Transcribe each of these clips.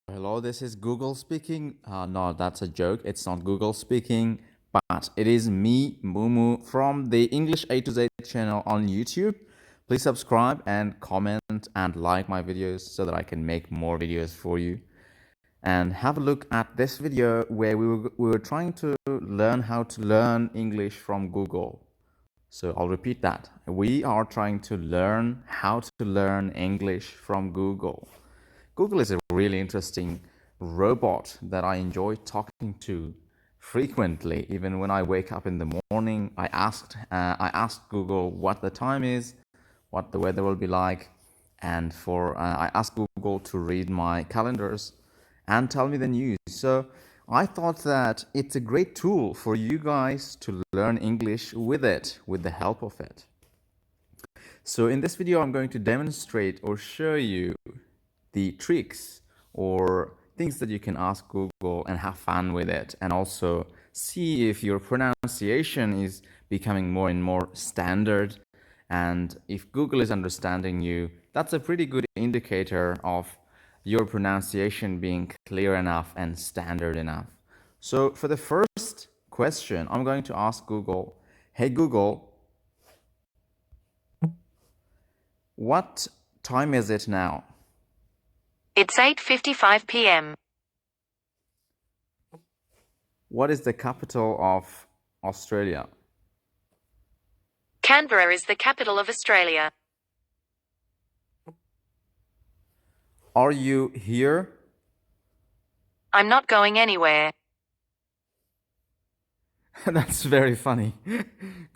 Hello, this is Google speaking. No, that's a joke. It's not Google speaking, but it is me, Mumu, from the English A to Z channel on YouTube. Please subscribe and comment and like my videos so that I can make more videos for you. And have a look at this video where we were trying to learn how to learn English from Google. So I'll repeat that. We are trying to learn how to learn English from Google. Google is a really interesting robot that I enjoy talking to frequently. Even when I wake up in the morning, I asked Google what the time is, what the weather will be like, and I asked Google to read my calendars and tell me the news. So I thought that it's a great tool for you guys to learn English with it, with the help of it. So in this video, I'm going to demonstrate or show you the tricks or things that you can ask Google and have fun with it, and also see if your pronunciation is becoming more and more standard. And if Google is understanding you, that's a pretty good indicator of your pronunciation being clear enough and standard enough. So for the first question, I'm going to ask Google, hey Google, what time is it now? It's 8:55 p.m. What is the capital of Australia? Canberra is the capital of Australia. Are you here? I'm not going anywhere. That's very funny.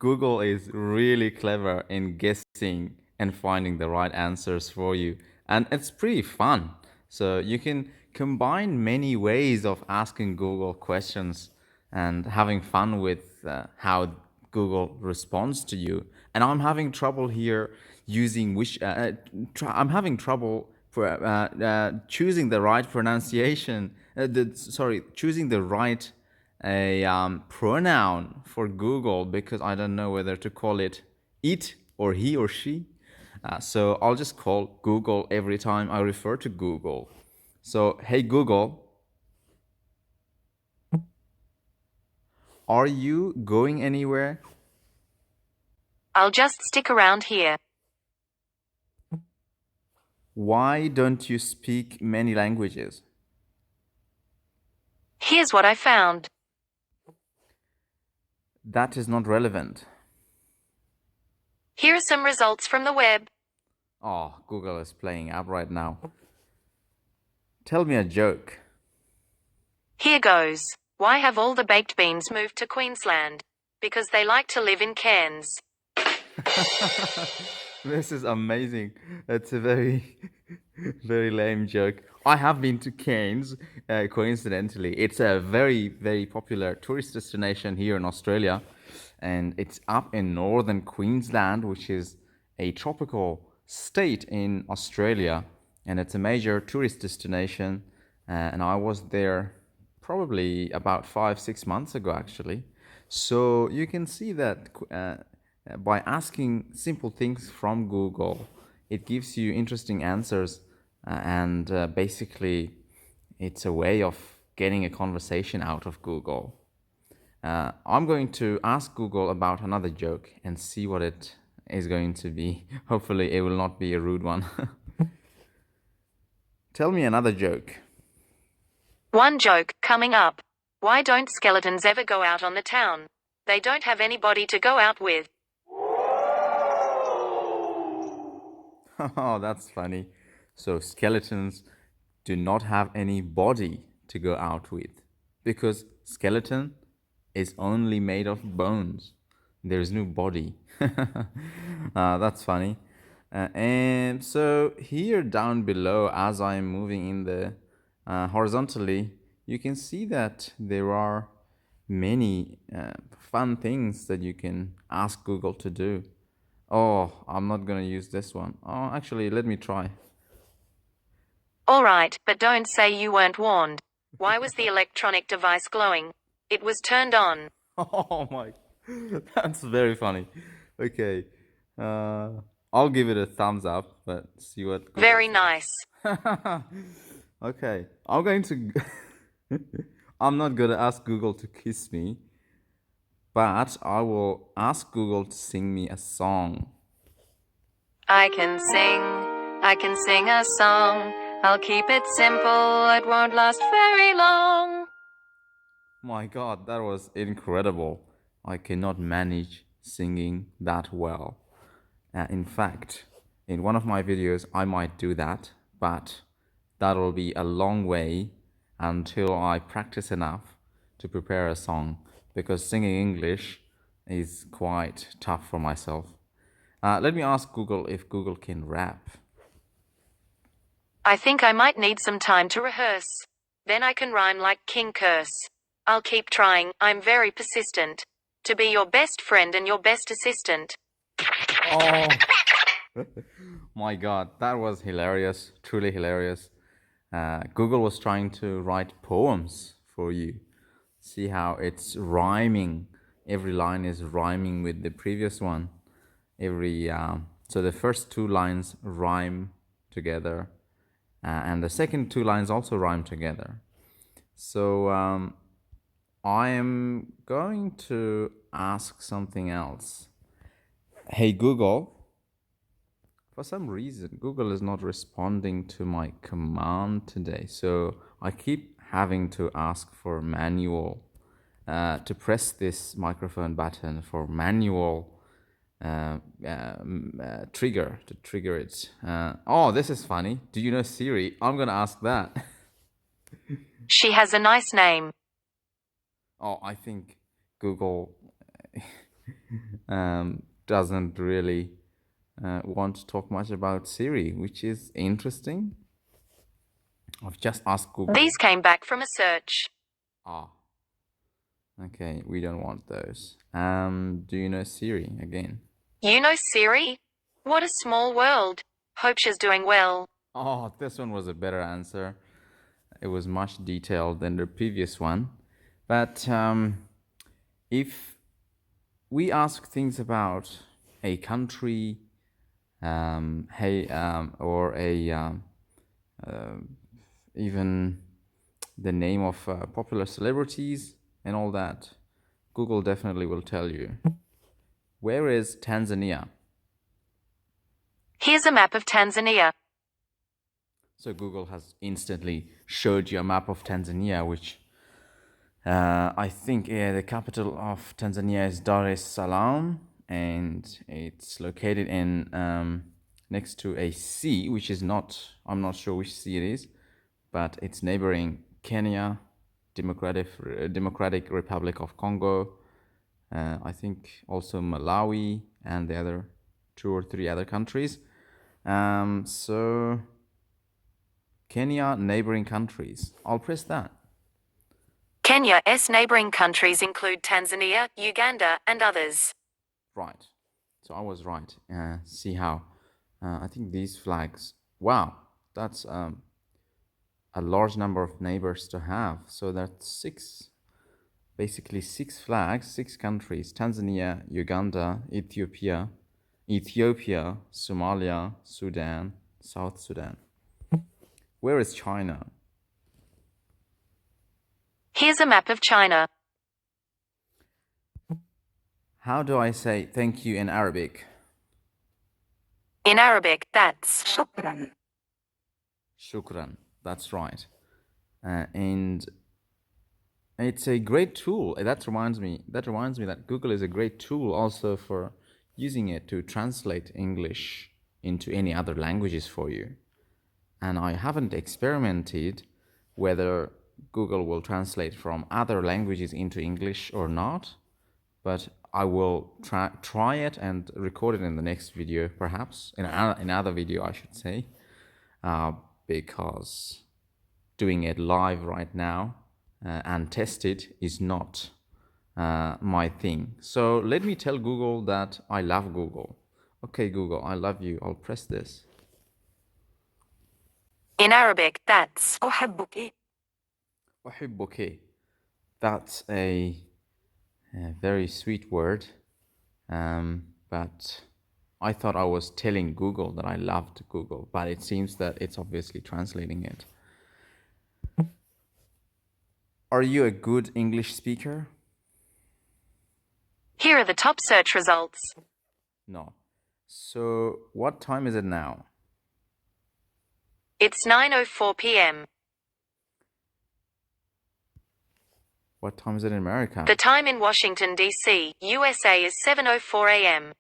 Google is really clever in guessing and finding the right answers for you. And it's pretty fun. So you can combine many ways of asking Google questions and having fun with how Google responds to you. And I'm having trouble here using I'm having trouble for choosing the right pronunciation. Choosing the right pronoun for Google, because I don't know whether to call it it or he or she. So I'll just call Google every time I refer to Google. So, hey Google, are you going anywhere? I'll just stick around here. Why don't you speak many languages? Here's what I found. That is not relevant. Here are some results from the web. Oh, Google is playing up right now. Tell me a joke. Here goes. Why have all the baked beans moved to Queensland? Because they like to live in cans. This is amazing. That's a very, very lame joke. I have been to Cairns, coincidentally. It's a very, very popular tourist destination here in Australia. And it's up in northern Queensland, which is a tropical state in Australia. And it's a major tourist destination. And I was there probably about 5, 6 months ago, actually. So you can see that by asking simple things from Google, it gives you interesting answers, and basically, it's a way of getting a conversation out of Google. I'm going to ask Google about another joke and see what it is going to be. Hopefully, it will not be a rude one. Tell me another joke. One joke coming up. Why don't skeletons ever go out on the town? They don't have anybody to go out with. Oh, that's funny. So skeletons do not have any body to go out with, because skeleton is only made of bones. There is no body. That's funny. And so here down below, as I'm moving in the horizontally, you can see that there are many fun things that you can ask Google to do. Oh, I'm not gonna use this one. Oh, actually, let me try. Alright, but don't say you weren't warned. Why was the electronic device glowing? It was turned on. Oh my, that's very funny. Okay, uh, I'll give it a thumbs up, but see what Google Very nice. says. Okay, I'm going to. I'm not going to ask Google to kiss me, but I will ask Google to sing me a song. I can sing a song. I'll keep it simple, it won't last very long. My God, that was incredible. I cannot manage singing that well. In fact, in one of my videos, I might do that, but that'll be a long way until I practice enough to prepare a song because singing English is quite tough for myself. Let me ask Google if Google can rap. I think I might need some time to rehearse. Then I can rhyme like King Curse. I'll keep trying, I'm very persistent. To be your best friend and your best assistant. Oh, my God, that was hilarious, truly hilarious. Google was trying to write poems for you. See how it's rhyming. Every line is rhyming with the previous one. So the first two lines rhyme together, and the second two lines also rhyme together. So I am going to ask something else. Hey Google, for some reason, Google is not responding to my command today. So I keep having to ask for manual, to press this microphone button for manual trigger, to trigger it. Oh, this is funny. Do you know Siri? I'm going to ask that. She has a nice name. Oh, I think Google doesn't really want to talk much about Siri, which is interesting. I've just asked Google. These came back from a search. Ah, okay, we don't want those. Do you know Siri again? You know Siri? What a small world. Hope she's doing well. Oh, this one was a better answer. It was much detailed than the previous one. But if we ask things about a country, or even the name of popular celebrities and all that, Google definitely will tell you. Where is Tanzania? Here's a map of Tanzania. So Google has instantly showed you a map of Tanzania, which I think the capital of Tanzania is Dar es Salaam, and it's located in next to a sea, which is not, I'm not sure which sea it is, but it's neighboring Kenya, Democratic Republic of Congo, I think also Malawi, and the other 2 or 3 other countries. So Kenya, neighboring countries. I'll press that. Kenya's neighboring countries include Tanzania, Uganda, and others. Right. So I was right. See how? I think these flags. Wow, that's a large number of neighbors to have. So that's 6, basically 6 flags, 6 countries: Tanzania, Uganda, Ethiopia, Somalia, Sudan, South Sudan. Where is China? Here's a map of China. How do I say thank you in Arabic? In Arabic, that's Shukran. Shukran. That's right. And it's a great tool. That reminds me that Google is a great tool also for using it to translate English into any other languages for you. And I haven't experimented whether Google will translate from other languages into English or not, but I will try it and record it in the next video, perhaps in another video, I should say, because doing it live right now and test it is not my thing. So let me tell Google that I love Google. Okay, Google, I love you. I'll press this. In Arabic, that's أحبك. أحبك. That's a very sweet word, but I thought I was telling Google that I loved Google, but it seems that it's obviously translating it. Are you a good English speaker? Here are the top search results. No. So, what time is it now? It's 9:04 p.m. What time is it in America? The time in Washington, D.C., USA is 7:04 a.m.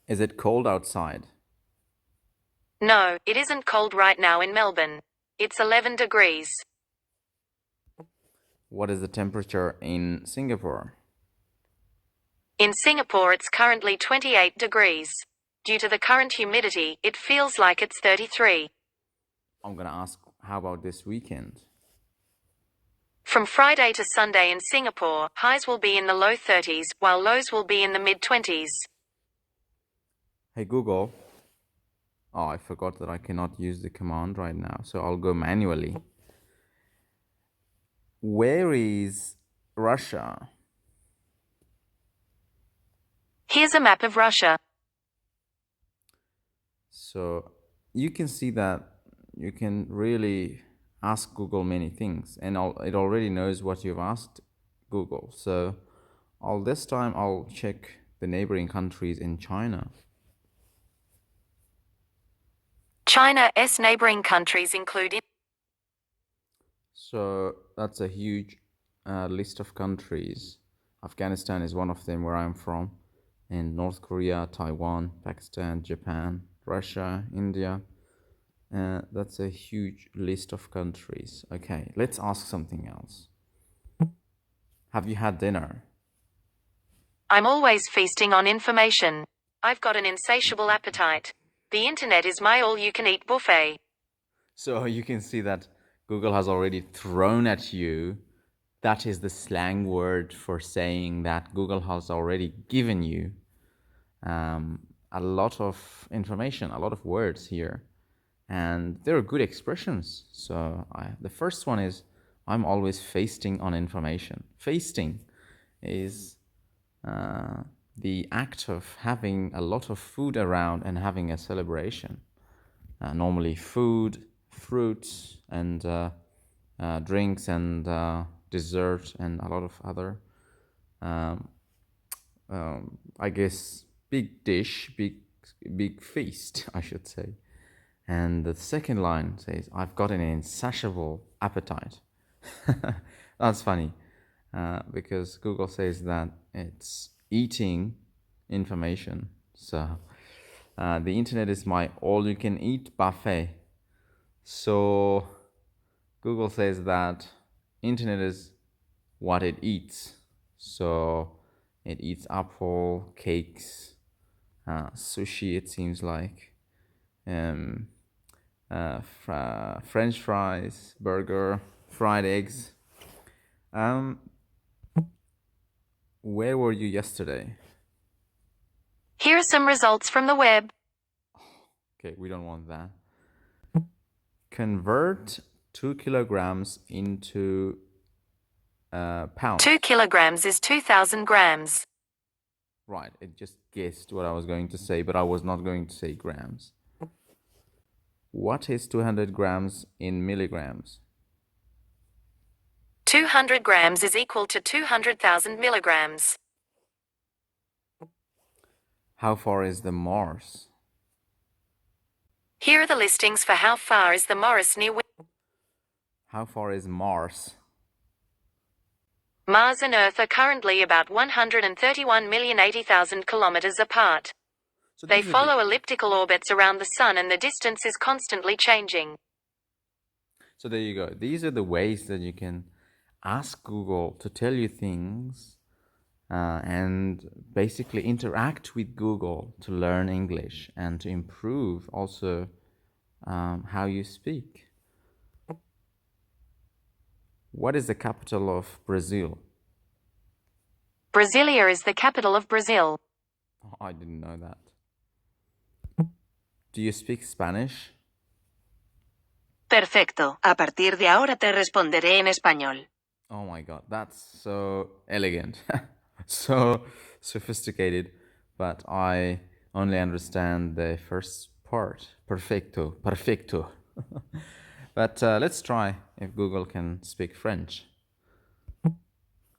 Is it cold outside? No, it isn't cold right now in Melbourne. It's 11 degrees. What is the temperature in Singapore? In Singapore, it's currently 28 degrees. Due to the current humidity, it feels like it's 33. I'm gonna ask, how about this weekend? From Friday to Sunday in Singapore, highs will be in the low 30s, while lows will be in the mid-20s. Hey Google. Oh, I forgot that I cannot use the command right now, so I'll go manually. Where is Russia? Here's a map of Russia. So you can see that you can really ask Google many things, and it already knows what you've asked Google. So this time I'll check the neighboring countries in China. China's neighboring countries include So that's a huge list of countries. Afghanistan is one of them, where I'm from, and North Korea, Taiwan, Pakistan, Japan, Russia, India. That's a huge list of countries. Okay, let's ask something else. Have you had dinner? I'm always feasting on information. I've got an insatiable appetite. The internet is my all-you-can-eat buffet. So you can see that Google has already thrown at you. That is the slang word for saying that Google has already given you a lot of information, a lot of words here. And there are good expressions. So the first one is, I'm always feasting on information. Feasting is the act of having a lot of food around and having a celebration. Normally food, fruits, and drinks, and dessert, and a lot of other, I guess, big dish, big feast, I should say. And the second line says, I've got an insatiable appetite. That's funny, because Google says that it's eating information. So the internet is my all-you-can-eat buffet. So Google says that internet is what it eats. So it eats apple, cakes, sushi, it seems like, French fries, burger, fried eggs. Where were you yesterday? Here are some results from the web. Okay, we don't want that. Convert 2 kilograms into pounds. 2 kilograms is 2,000 grams. Right, it just guessed what I was going to say, but I was not going to say grams. What is 200 grams in milligrams? 200 grams is equal to 200,000 milligrams. How far is the Mars? Here are the listings for how far is the Morris near How far is Mars? Mars and Earth are currently about 131,080,000 kilometers apart. So They follow elliptical orbits around the Sun, and the distance is constantly changing. So there you go. These are the ways that you can ask Google to tell you things, and basically interact with Google to learn English and to improve also how you speak. What is the capital of Brazil? Brasilia is the capital of Brazil. Oh, I didn't know that. Do you speak Spanish? Perfecto. A partir de ahora te responderé en español. Oh my God, that's so elegant, so sophisticated, but I only understand the first part. Perfecto, perfecto. But let's try if Google can speak French.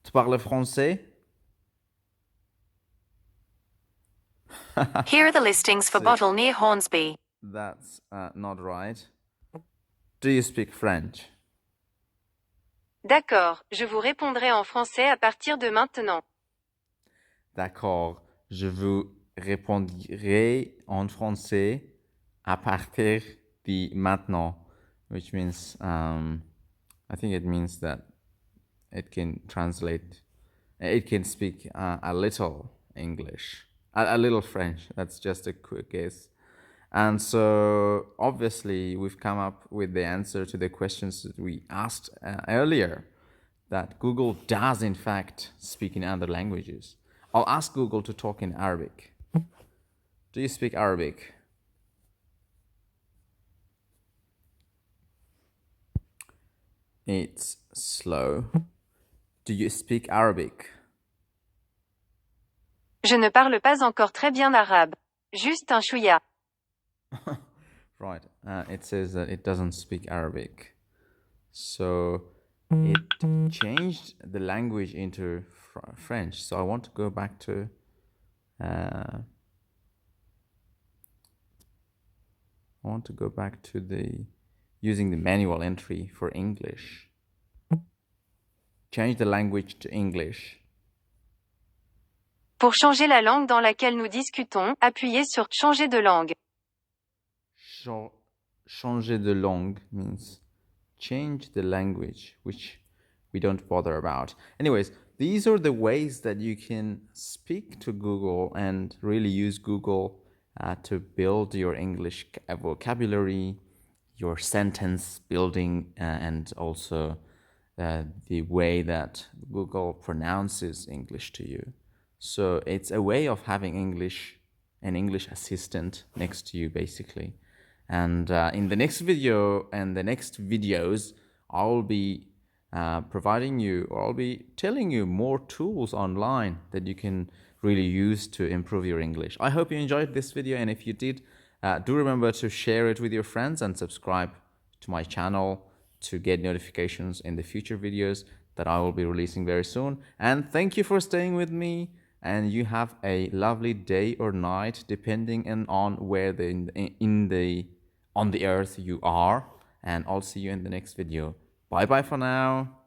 Tu parles français? Here are the listings for See. bottle near Hornsby. That's not right. Do you speak French? D'accord, je vous répondrai en français à partir de maintenant. D'accord, je vous répondrai en français à partir de maintenant, which means, I think it means that it can translate, it can speak a little English, a little French. That's just a quick guess. And so obviously we've come up with the answer to the questions that we asked earlier, that Google does in fact speak in other languages. I'll ask Google to talk in Arabic. Do you speak Arabic? It's slow. Do you speak Arabic? Je ne parle pas encore très bien arabe. Juste un chouïa. Right. It says that it doesn't speak Arabic. So it changed the language into French. So I want to go back to the using the manual entry for English. Change the language to English. Pour changer la langue dans laquelle nous discutons, appuyez sur Changer de langue. Changer de langue means change the language, which we don't bother about. Anyways, these are the ways that you can speak to Google and really use Google to build your English vocabulary, your sentence building, and also the way that Google pronounces English to you. So it's a way of having an English assistant next to you, basically. And in the next video and the next videos, I'll be providing you, or I'll be telling you more tools online that you can really use to improve your English. I hope you enjoyed this video, and if you did, do remember to share it with your friends and subscribe to my channel to get notifications in the future videos that I will be releasing very soon. And thank you for staying with me, and you have a lovely day or night depending on where on the earth you are, and I'll see you in the next video. Bye bye for now.